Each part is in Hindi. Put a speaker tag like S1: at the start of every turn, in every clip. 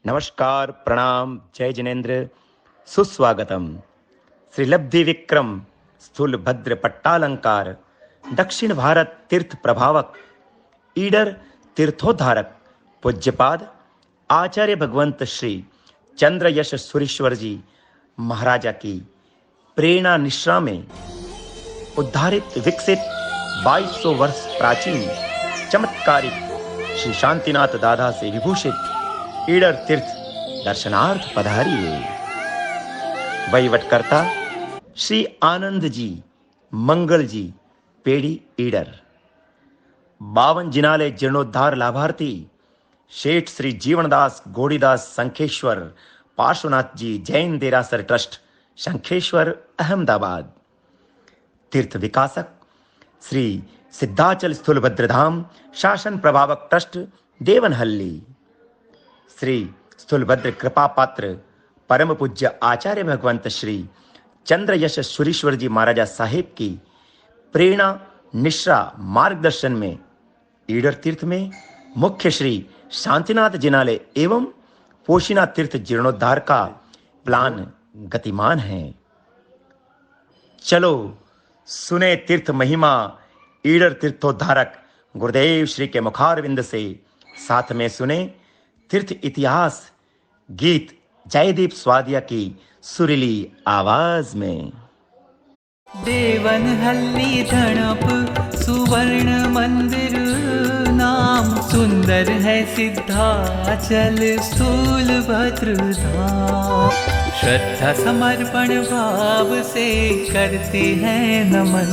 S1: नमस्कार, प्रणाम, जय जिनेन्द्र, सुस्वागतम। श्री लब्धि विक्रम स्थूल भद्र पट्टालंकार दक्षिण भारत तीर्थ प्रभावक ईडर तीर्थोद्धारक पूज्यपाद आचार्य भगवंत श्री चंद्र यश सुरेश्वर जी महाराजा की प्रेरणा निश्रा में उद्धारित विकसित 2200 वर्ष प्राचीन चमत्कारिक श्री शांतिनाथ दादा से विभूषित ईडर तीर्थ दर्शनार्थ पधारिए। वहीवटकर्ता श्री आनंद जी मंगल जी पेड़ी ईडर। 52 जिनाले जीर्णोद्धार लाभार्थी शेठ श्री जीवनदास गोड़ीदास शंखेश्वर पार्श्वनाथ जी जैन देरासर ट्रस्ट शंखेश्वर अहमदाबाद। तीर्थ विकासक श्री सिद्धाचल स्थूलभद्रधाम शासन प्रभावक ट्रस्ट देवनहल्ली। श्री स्थूलभद्र कृपा पात्र परम पूज्य आचार्य भगवंत श्री चंद्र यश सुरेश्वर जी महाराजा साहेब की प्रेरणा निश्रा मार्गदर्शन में ईडर तीर्थ में मुख्य श्री शांतिनाथ जिनालय एवं पोशिना तीर्थ जीर्णोद्धार का प्लान गतिमान है। चलो सुने तीर्थ महिमा ईडर तीर्थोद्धारक गुरुदेव श्री के मुखारविंद से, साथ में सुने तीर्थ इतिहास गीत जयदीप स्वादिया की सुरीली आवाज में।
S2: देवनहल्ली धनप सुवर्ण मंदिर नाम सुंदर है सिद्धाचल स्थूलभद्र धाम। श्रद्धा समर्पण भाव से करते हैं नमन,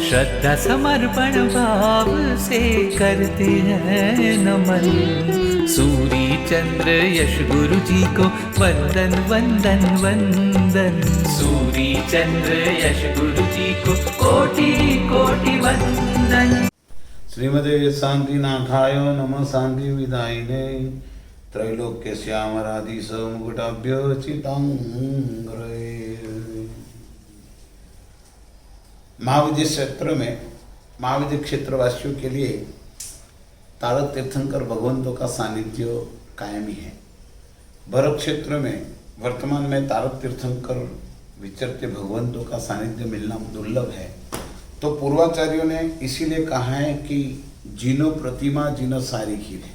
S2: श्रद्धा समर्पण भाव से करते हैं नमन। सूरी चंद्र यश गुरु जी को वंदन वंदन वंदन। सूरी चंद्र यश गुरु जी को कोटि कोटि वंदन।
S3: श्रीमदे शांतिनाथाय नमः शांति विदायिने त्रैलोक्य श्यामराधीश मुकुटाभ्य चितांग्रे। महाविद्य क्षेत्र में महाविद्य क्षेत्रवासियों के लिए तारक तीर्थंकर भगवंतों का सानिध्य कायमी है। भरत क्षेत्र में वर्तमान में तारक तीर्थंकर विचरते भगवंतों का सानिध्य मिलना दुर्लभ है। तो पूर्वाचार्यों ने इसीलिए कहा है कि जिनो प्रतिमा जिनो सारी खीर है।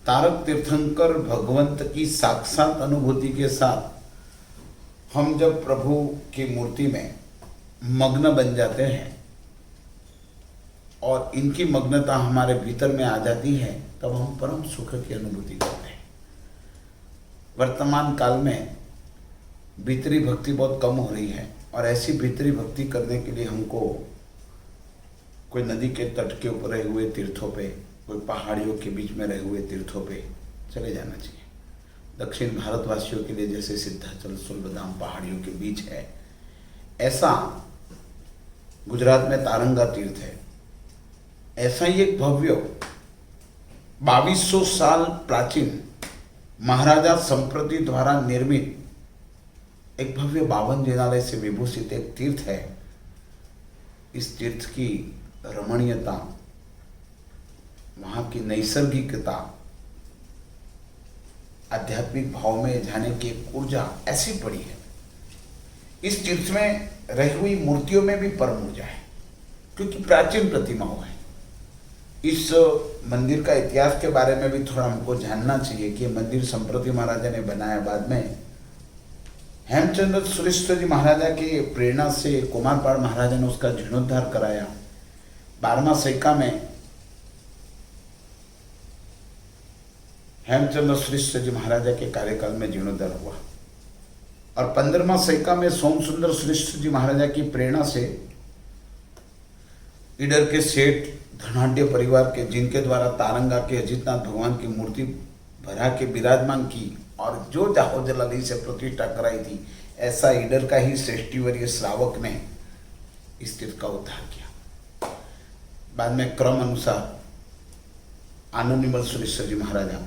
S3: तारक तीर्थंकर भगवंत की साक्षात अनुभूति के साथ हम जब प्रभु की मूर्ति में मग्न बन जाते हैं और इनकी मग्नता हमारे भीतर में आ जाती है, तब हम परम सुख की अनुभूति करते हैं। वर्तमान काल में भीतरी भक्ति बहुत कम हो रही है और ऐसी भीतरी भक्ति करने के लिए हमको कोई नदी के तट के ऊपर रहे हुए तीर्थों पे, कोई पहाड़ियों के बीच में रहे हुए तीर्थों पे चले जाना चाहिए। दक्षिण भारतवासियों के लिए जैसे सिद्धाचल सुलभधाम पहाड़ियों के बीच है, ऐसा गुजरात में तारंगा तीर्थ है। ऐसा ही एक भव्य 2200 साल प्राचीन महाराजा संप्रति द्वारा निर्मित एक भव्य 52 जिनालय से विभूषित एक तीर्थ है। इस तीर्थ की रमणीयता, वहाँ की नैसर्गिकता, आध्यात्मिक भाव में जाने की एक ऊर्जा ऐसी पड़ी है। इस तीर्थ में रही हुई मूर्तियों में भी परम ऊर्जा है, क्योंकि प्राचीन प्रतिमाओं है। इस मंदिर का इतिहास के बारे में भी थोड़ा हमको जानना चाहिए कि मंदिर संप्रति महाराजा ने बनाया। बाद में हेमचंद्र सुरेश्वर जी महाराजा के प्रेरणा से कुमारपाल महाराजा ने उसका जीर्णोद्धार कराया। 12वां सैका में हेमचंद्र सुरेश्वर जी महाराजा के कार्यकाल में जीर्णोद्धार हुआ और 15वां सैका में सोमसुंदर सुरेश्वर जी महाराजा की प्रेरणा से ईडर के सेठ धनाढ़ परिवार के, जिनके द्वारा तारंगा के अजितनाथ भगवान की मूर्ति भरा के विराजमान की और जो जाहो जलाली से प्रतिष्ठा कराई थी, ऐसा ईडर का ही श्रेष्ठीवर्य श्रावक ने इस तीर्थ का उद्धार किया। बाद में क्रम अनुसार आनंदनिमल सुरेश्वर जी महाराजा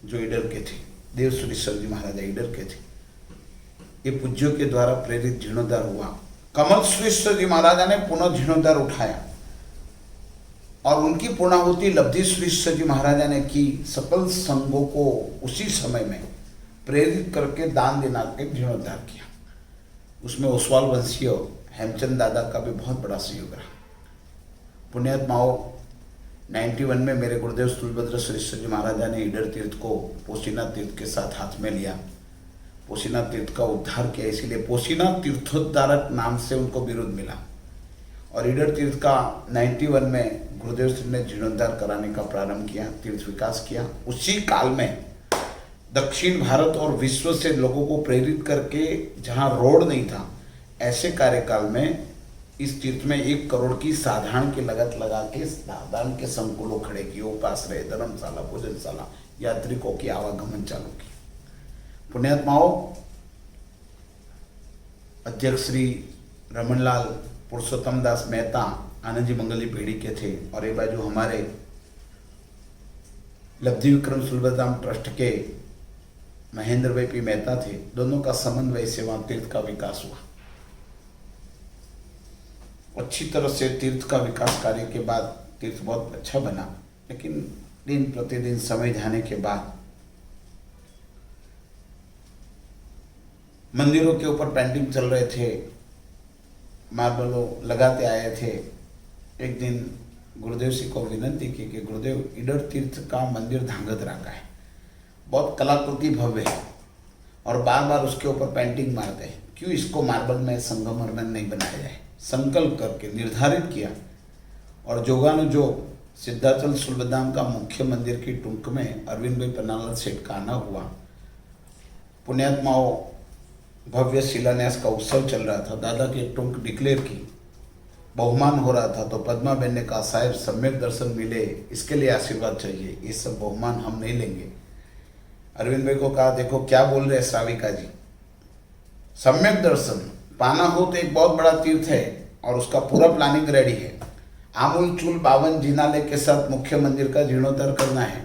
S3: जो ईडर के थे, देव सुरेश्वर जी महाराजा ईडर के थे, ये पूज्यों के द्वारा प्रेरित जीर्णोद्धार हुआ। कमल सुरेश्वर जी महाराजा ने पुनः जीर्णोद्धार उठाया और उनकी पूर्णाहुति लब्धि श्री जी महाराजा ने की। सकल संघों को उसी समय में प्रेरित करके दान देना के जीर्णोद्धार किया। उसमें ओसवाल वंशीय हेमचंद दादा का भी बहुत बड़ा सहयोग रहा। पुण्यात्माओं, 91 में मेरे गुरुदेव स्थूलभद्र श्री जी महाराजा ने ईडर तीर्थ को पोशीनाथ तीर्थ के साथ हाथ में लिया। पोशीनाथ तीर्थ का उद्धार किया, इसीलिए पोशीनाथ तीर्थोद्धारक नाम से उनको बिरुद मिला। और ईडर तीर्थ का 91 में गुरुदेव श्री ने जीर्णोद्धार कराने का प्रारंभ किया, तीर्थ विकास किया। उसी काल में दक्षिण भारत और विश्व से लोगों को प्रेरित करके, जहाँ रोड नहीं था, ऐसे कार्यकाल में इस तीर्थ में 1 करोड़ की साधारण की लागत लगा के साधारण के संकुलों खड़े किए, उपाश्रय, धर्मशाला, भोजनशाला, यात्रिकों की आवागमन चालू की। पुण्यात्माओं, अध्यक्ष श्री रमनलाल पुरुषोत्तम दास मेहता आनंद जी मंगली पेढ़ी के थे, और एक बाजू हमारे लब्धि विक्रम सुलभधाम ट्रस्ट के महेंद्र भाई पी मेहता थे। दोनों का समन्वय से वहाँ तीर्थ का विकास हुआ। अच्छी तरह से तीर्थ का विकास कार्य के बाद तीर्थ बहुत अच्छा बना, लेकिन दिन प्रतिदिन समय जाने के बाद मंदिरों के ऊपर पेंटिंग चल रहे थे, मार्बलों लगाते आए थे। एक दिन गुरुदेव जी को विनंती की कि गुरुदेव, ईडर तीर्थ का मंदिर धांगध्रा का है, बहुत कलाकृति भव्य है और बार बार उसके ऊपर पेंटिंग मारते हैं, क्यों इसको मार्बल में संगमरमर नहीं बनाया जाए। संकल्प करके निर्धारित किया और जोगानुजोग सिद्धाचल सुलभधाम का मुख्य मंदिर की टुंक में अरविंद भाई पन्नालाल सेठ का आना हुआ। पुण्यात्माओं, भव्य शिलान्यास का उत्सव चल रहा था, दादा की टुंक डिक्लेयर की, बहुमान हो रहा था, तो पद्मा बेन ने कहा, साहब सम्यक दर्शन मिले, इसके लिए आशीर्वाद चाहिए, ये सब बहुमान हम नहीं लेंगे। अरविंद भाई को कहा, देखो क्या बोल रहे श्राविका जी, सम्यक दर्शन पाना हो तो एक बहुत बड़ा तीर्थ है और उसका पूरा प्लानिंग रेडी है। आमूल चूल 52 जिनालय के साथ मुख्य मंदिर का जीर्णोद्धार करना है,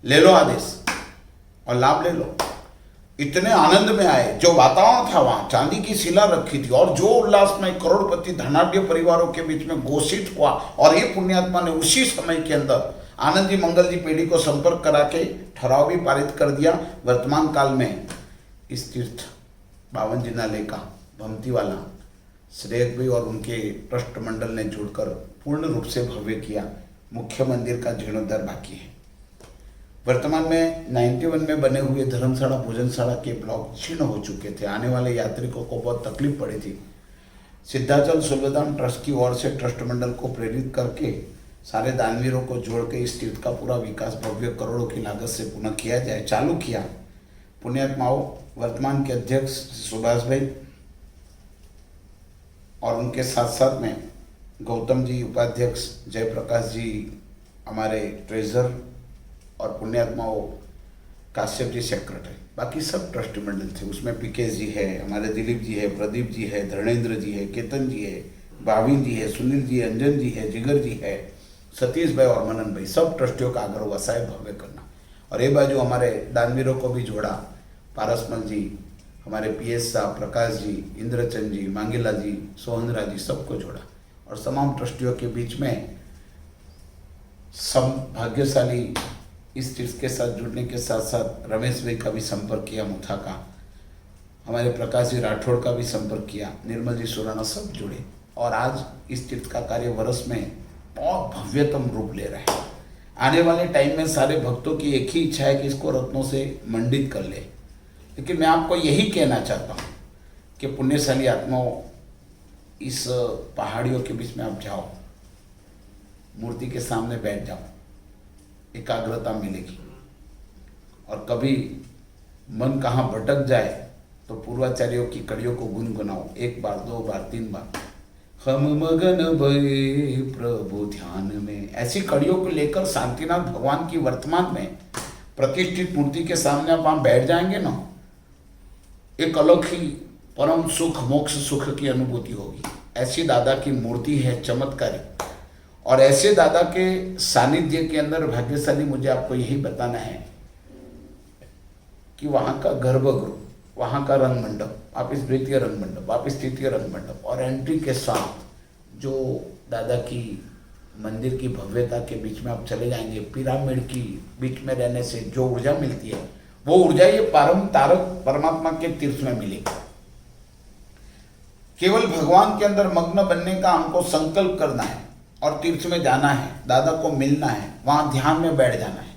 S3: ले लो आदेश और लाभ ले लो। इतने आनंद में आए, जो वातावरण था वहाँ चांदी की शिला रखी थी और जो उल्लास में करोड़पति धनाढ़ परिवारों के बीच में घोषित हुआ। और ये पुण्यात्मा ने उसी समय के अंदर आनंद जी मंगल जी पेढ़ी को संपर्क करा के ठहराव भी पारित कर दिया। वर्तमान काल में इस तीर्थ 52 जिनालय का भमती वाला श्रेयक भाई और उनके ट्रस्ट मंडल ने जुड़कर पूर्ण रूप से भव्य किया। मुख्य मंदिर का जीर्णोद्धार बाकी है। वर्तमान में 91 में बने हुए धर्मशाला, भोजनशाला के ब्लॉक क्षीण हो चुके थे, आने वाले यात्रिकों को बहुत तकलीफ पड़ी थी। सिद्धाचल सुलभधाम ट्रस्ट की ओर से ट्रस्ट मंडल को प्रेरित करके सारे दानवीरों को जोड़ के इस तीर्थ का पूरा विकास भव्य करोड़ों की लागत से पुनः किया जाए, चालू किया। पुण्यात्माओं, वर्तमान के अध्यक्ष सुभाष भाई और उनके साथ साथ में गौतम जी उपाध्यक्ष, जयप्रकाश जी हमारे ट्रेजर और पुण्यात्माओं काश्यप जी सेक्रेटरी, बाकी सब ट्रस्ट मंडल थे। उसमें पीके जी है, हमारे दिलीप जी है, प्रदीप जी है, धर्मेंद्र जी है, केतन जी है, भाविन जी है, सुनील जी है, अंजन जी है, जिगर जी है, सतीश भाई और मनन भाई, सब ट्रस्टियों का आग्रह हुआ साहेब भव्य करना। और ये बाजू हमारे दानवीरों को भी जोड़ा, पारसमल जी, हमारे पीएस साहब, प्रकाश जी, इंद्रचंद जी, मांगीला जी, सोहनरा जी, सबको जोड़ा। और तमाम ट्रस्टियों के बीच में सब भाग्यशाली इस तीर्थ के साथ जुड़ने के साथ साथ रमेश भाई का भी संपर्क किया, मुथा का, हमारे प्रकाश जी राठौड़ का भी संपर्क किया, निर्मल जी सुराना, सब जुड़े। और आज इस तीर्थ का कार्य वर्ष में बहुत भव्यतम रूप ले रहा है। आने वाले टाइम में सारे भक्तों की एक ही इच्छा है कि इसको रत्नों से मंडित कर ले। लेकिन मैं आपको यही कहना चाहता हूँ कि पुण्यशाली आत्माओं, इस पहाड़ियों के बीच में आप जाओ, मूर्ति के सामने बैठ जाओ, एकाग्रता मिलेगी। और कभी मन कहाँ भटक जाए तो पूर्वाचार्यों की कड़ियों को गुनगुनाओ, 1 बार 2 बार 3 बार। हम मगन भये प्रभु ध्यान में, ऐसी कड़ियों को लेकर शांतिनाथ भगवान की वर्तमान में प्रतिष्ठित मूर्ति के सामने आप वहाँ बैठ जाएंगे ना, एक अलग ही परम सुख, मोक्ष सुख की अनुभूति होगी। ऐसी दादा की मूर्ति है, चमत्कारी। और ऐसे दादा के सानिध्य के अंदर भाग्यशाली मुझे आपको यही बताना है कि वहाँ का गर्भगृह, वहाँ का रंग मंडप, वापिस द्वितीय रंग मंडप, वापिस तृतीय रंग मंडप, और एंट्री के साथ जो दादा की मंदिर की भव्यता के बीच में आप चले जाएंगे, पिरामिड की बीच में रहने से जो ऊर्जा मिलती है वो ऊर्जा ये परम तारक परमात्मा के तीर्थ में मिलेगी। केवल भगवान के अंदर मग्न बनने का हमको संकल्प करना है और तीर्थ में जाना है, दादा को मिलना है, वहां ध्यान में बैठ जाना है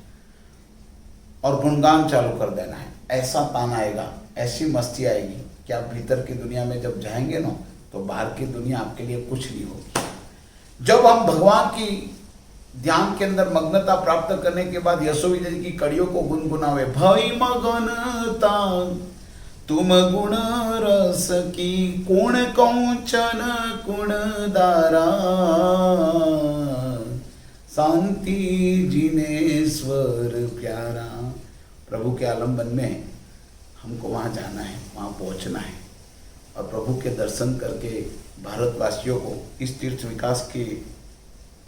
S3: और गुणगान चालू कर देना है। ऐसा तान आएगा, ऐसी मस्ती आएगी कि आप भीतर की दुनिया में जब जाएंगे ना तो बाहर की दुनिया आपके लिए कुछ नहीं होगी। जब हम भगवान की ध्यान के अंदर मग्नता प्राप्त करने के बाद यशोविजय जी की कड़ियों को गुनगुनावे, भई मगनता तुम गुण रस की कुण कौचन कुण दारा, शांति जिनेश्वर प्यारा। प्रभु के आलम्बन में हमको वहाँ जाना है, वहाँ पहुँचना है और प्रभु के दर्शन करके भारतवासियों को इस तीर्थ विकास के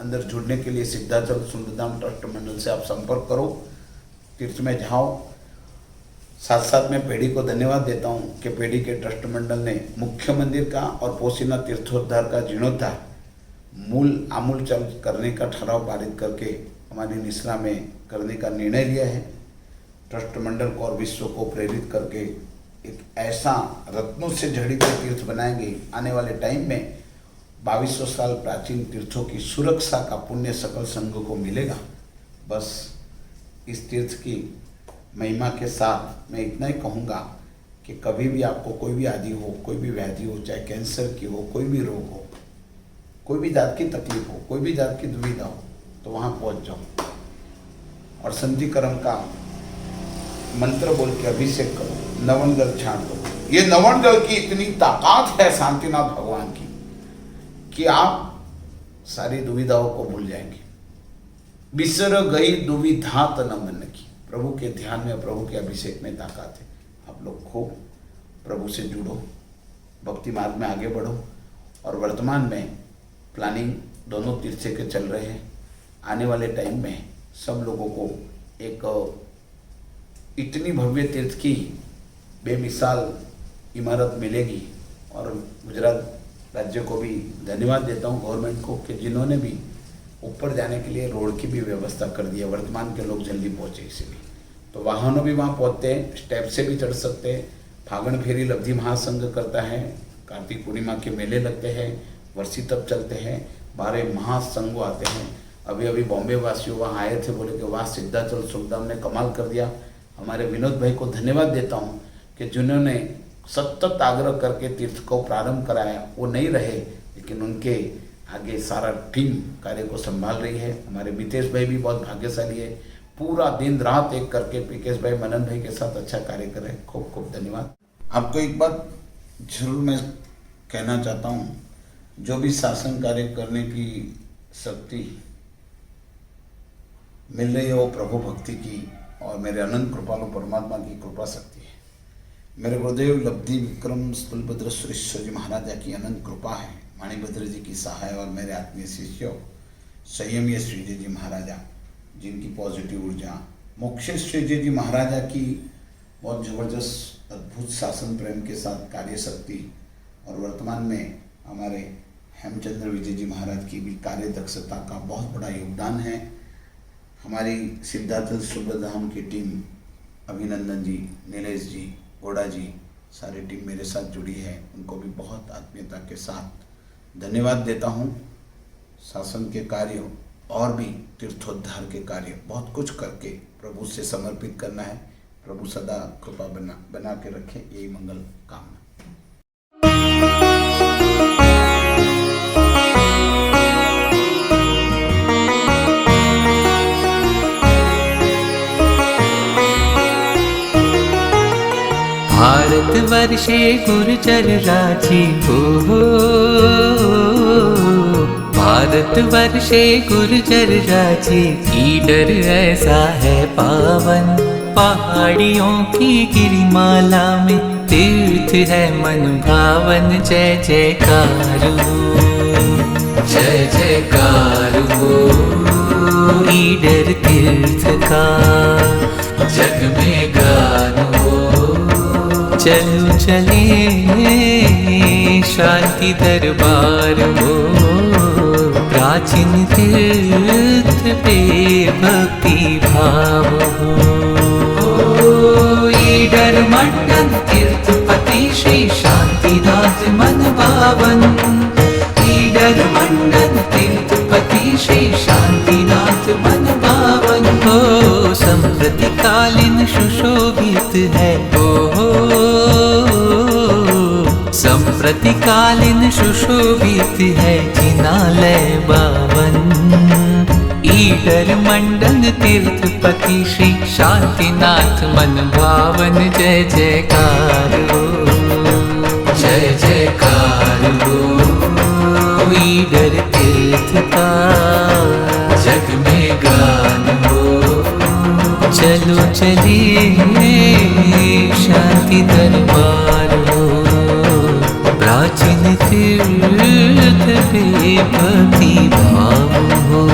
S3: अंदर जुड़ने के लिए सिद्धाचल सुंदरधाम ट्रस्ट मंडल से आप संपर्क करो, तीर्थ में जाओ। साथ साथ मैं पेढ़ी को धन्यवाद देता हूँ कि पेढ़ी के ट्रस्ट मंडल ने मुख्य मंदिर का और पोसीना तीर्थोद्धार का जीर्णोद्धार मूल आमूल चल करने का ठहराव पारित करके हमारी निसरा में करने का निर्णय लिया है। ट्रस्ट मंडल को और विश्व को प्रेरित करके एक ऐसा रत्नों से जड़ित तीर्थ बनाएंगे। आने वाले टाइम में 2200 साल प्राचीन तीर्थों की सुरक्षा का पुण्य सकल संघ को मिलेगा। बस इस तीर्थ की महिमा के साथ मैं इतना ही कहूँगा कि कभी भी आपको कोई भी आदि हो, कोई भी व्याधि हो, चाहे कैंसर की हो, कोई भी रोग हो, कोई भी जात की तकलीफ हो, कोई भी जात की दुविधा हो, तो वहाँ पहुँच जाओ और संधिकर्म का मंत्र बोल के अभिषेक करो, नवन जल छाट दो। ये नवन जल की इतनी ताकत है शांतिनाथ भगवान की कि आप सारी दुविधाओं को भूल जाएंगे। बिसर गई दुविधा तन मन की। प्रभु के ध्यान में, प्रभु के अभिषेक में ताकत है। आप लोग खूब प्रभु से जुड़ो, भक्ति मार्ग में आगे बढ़ो और वर्तमान में प्लानिंग दोनों तीर्थ के चल रहे हैं। आने वाले टाइम में सब लोगों को एक इतनी भव्य तीर्थ की बेमिसाल इमारत मिलेगी और गुजरात राज्य को भी धन्यवाद देता हूँ, गवर्नमेंट को, कि जिन्होंने भी ऊपर जाने के लिए रोड की भी व्यवस्था कर दी है। वर्तमान के लोग जल्दी पहुँचे, इसीलिए तो वाहनों भी वहाँ पहुँचते हैं, स्टेप से भी चढ़ सकते हैं। फागण फेरी लब्धि महासंघ करता है, कार्तिक पूर्णिमा के मेले लगते हैं, वर्षी तब चलते हैं, 12 महासंघ आते हैं। अभी अभी बॉम्बे वासियों वहाँ आए थे, बोले कि वाह सिद्धाचल सुखधाम ने कमाल कर दिया। हमारे विनोद भाई को धन्यवाद देता हूँ कि जिन्होंने सतत आग्रह करके तीर्थ को प्रारंभ कराया, वो नहीं रहे लेकिन उनके आगे सारा टीम कार्य को संभाल रही है। हमारे मितेश भाई भी बहुत भाग्यशाली है, पूरा दिन रात एक करके पीकेश भाई, मनन भाई के साथ अच्छा कार्य कर रहे हैं। खूब खूब धन्यवाद। आपको एक बात जरूर मैं कहना चाहता हूँ, जो भी शासन कार्य करने की शक्ति मिल रही है वो प्रभु भक्ति की और मेरे अनंत कृपालु परमात्मा की कृपा शक्ति है। मेरे गुरुदेव लब्धि विक्रम स्थूलभद्र सुरेश्वर जी महाराजा की अनंत कृपा है, माणिभद्र जी की सहाय और मेरे आत्मीय शिष्यों संयमी श्रीजय जी महाराजा जिनकी पॉजिटिव ऊर्जा, मोक्षेश्वर जी महाराजा की बहुत जबरदस्त अद्भुत शासन प्रेम के साथ कार्य शक्ति और वर्तमान में हमारे हेमचंद्र विजय जी महाराज की भी कार्य दक्षता का बहुत बड़ा योगदान है। हमारी सिद्धाचल सुब्रधाम की टीम, अभिनंदन जी, नीलेश जी, गोड़ा जी, सारी टीम मेरे साथ जुड़ी है, उनको भी बहुत आत्मीयता के साथ धन्यवाद देता हूँ। शासन के कार्य और भी तीर्थोद्धार के कार्य बहुत कुछ करके प्रभु से समर्पित करना है। प्रभु सदा कृपा बना के रखे, यही मंगल कामना।
S2: भारतवर्षे गुर्जर राजी हो, भारतवर्षे गुर्जर राजी ईडर ऐसा है पावन। पहाड़ियों की गिरिमाला में तीर्थ है मन भावन। जय जयकार जय जयकार ईडर तीर्थ का जग में गान हो। चलो चले शांति दरबार हो। प्राचीन तीर्थ पे भक्ति भाव हो। ईडर मंडन तीर्थपति श्री शांतिनाथ मन पावन। ईडर मंडन तीर्थपति श्री शांतिनाथ मन पावन हो। संप्रतिकालीन सुशोभित है संप्रतिकालीन सुशोभित है जिनालय बावन। ईडर मंडन तीर्थपति श्री शांतिनाथ मन भावन। जय जयकार हो, जय जयकार हो। ईडर तीर्थ का जग में गान हो। चलो चलिए शांति दरबार हो। प्राचीन तीर्थ पे भक्ति भाव हो।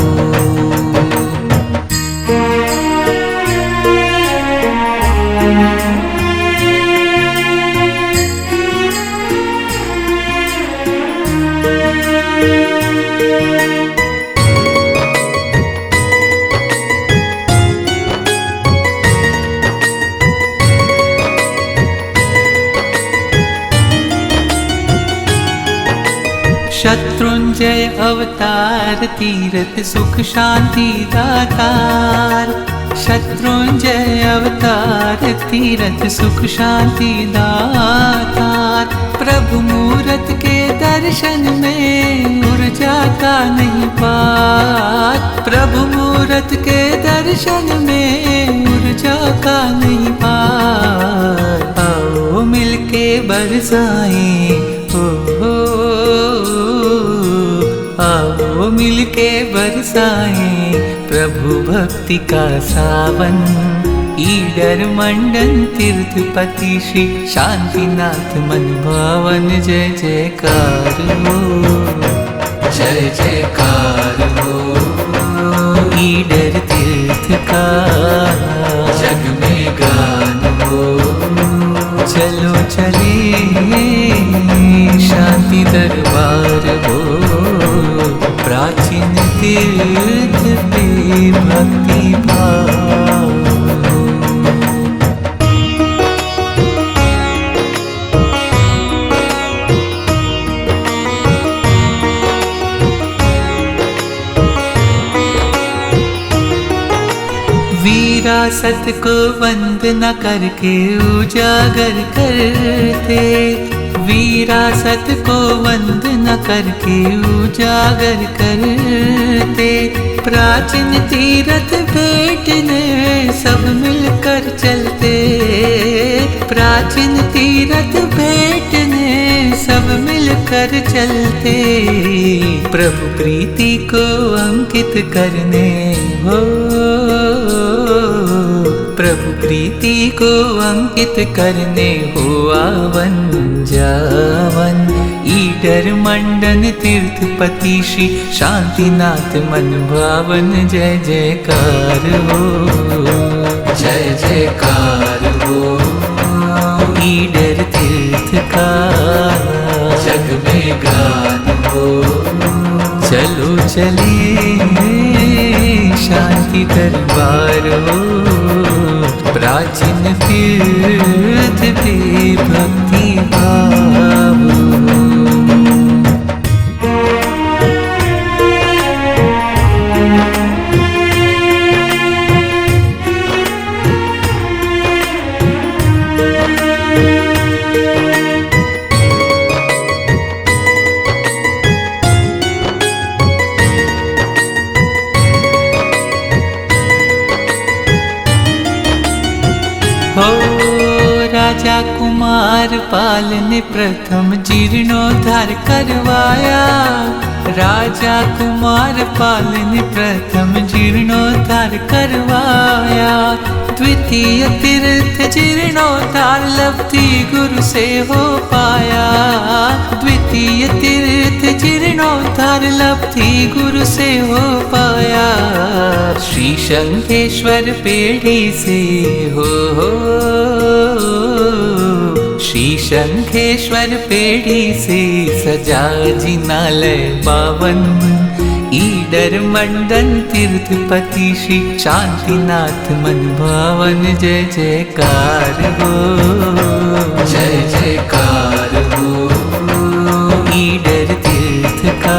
S2: शत्रुंजय अवतार तीरथ सुख शांति दातार। शत्रुंजय अवतार तीरथ सुख शांति दातार। प्रभु मूरत के दर्शन में ऊर्जा का नहीं पार। प्रभु मूरत के दर्शन में ऊर्जा का नहीं पार। आओ मिलके बरसाएं आओ मिलके बरसाएं प्रभु भक्ति का सावन। ईडर मंडन तीर्थपति श्री शांतिनाथ मन भावन। जय जयकार हो, जय जयकार हो। ईडर तीर्थ का जग में गान हो। चलो चलिए शांति दरबार हो। प्राचीन तीर्थ पे भक्ति भाव। विरासत को वंदना करके उजागर करते। विरासत को वंदना करके उजागर करते। प्राचीन तीरथ भेंटने सब मिलकर चलते। प्राचीन तीरथ भेंटने सब मिलकर चलते। प्रभु प्रीति को अंकित करने हो। प्रभु प्रीति को अंकित करने हो आवन जावन। ईडर मंडन तीर्थपति श्री शांतिनाथ मन भावन। जय जयकार हो, जय जयकार हो। ईडर तीर्थ का जग में गान हो। चलो चलिए शांति दरबार हो। प्राचीन तीर्थ पे भक्ति भाव। हो राजा कुमार पाल ने प्रथम जीर्णोद्धार करवाया। राजा कुमार पाल ने प्रथम जीर्णोद्धार करवाया। द्वितीय तीर्थ जीर्णोद्धार लब्धि गुरु से हो पाया। द्वितीय तीर्थ जीर्णोद्धार लब्धि गुरु से हो पाया। श्री शंखेश्वर पेढ़ी से हो। श्री शंखेश्वर पेढ़ी से सजा जिनालय बावन। ईडर मंडन तीर्थपति श्री शांतिनाथ मन भावन जय जयकार हो, जय जयकार हो। ईडर तीर्थ का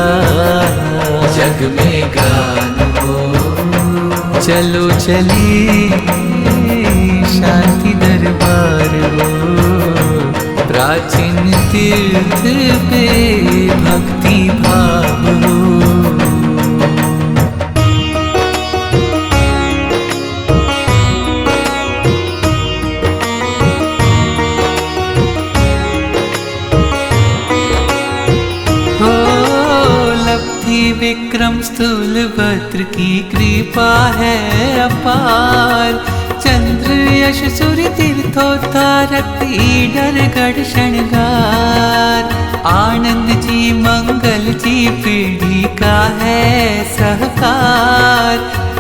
S2: जग में गान हो, चलो चलिए शांति दरबार हो। प्राचीन तीर्थ पे भक्ति भाव हो। विक्रम स्थूल भद्र की कृपा है अपार। चंद्र यश सूर्य तीर्थोत्तारक ईडर गढ़ शृंगार। आनंद जी मंगल जी पीढ़ी का है सहकार।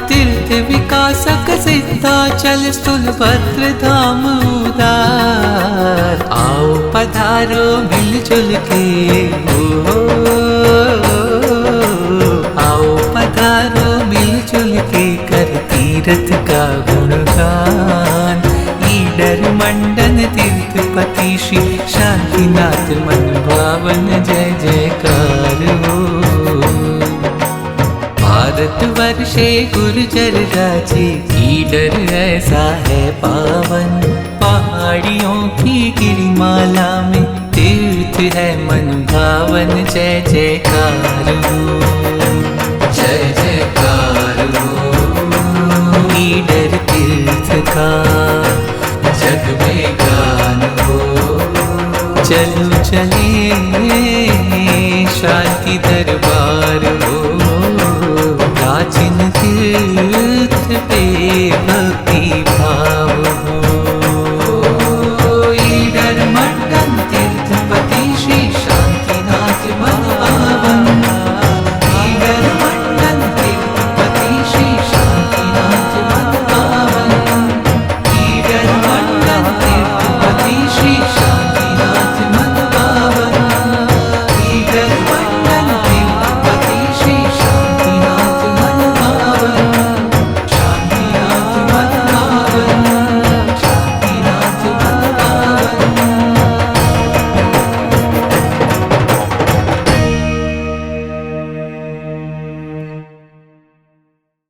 S2: तीर्थ विकासक सिद्धाचल स्थूल भद्र धाम उदार। आओ पधारो मिलजुल के पधारो मिलजुल के कर तीर्थ का गुणगान। ईडर मंडन तीर्थपति श्री शांतिनाथ मन भावन जय जयकार हो। भारत वर्षे गुर्जर राज्य ईडर ऐसा है पावन। पहाड़ियों की गिरिमाला में तीर्थ है मन भावन जय जयकार हो, जय जयकार हो। ईडर तीर्थ का जग में गान हो, चलो चलिए शांति दरबार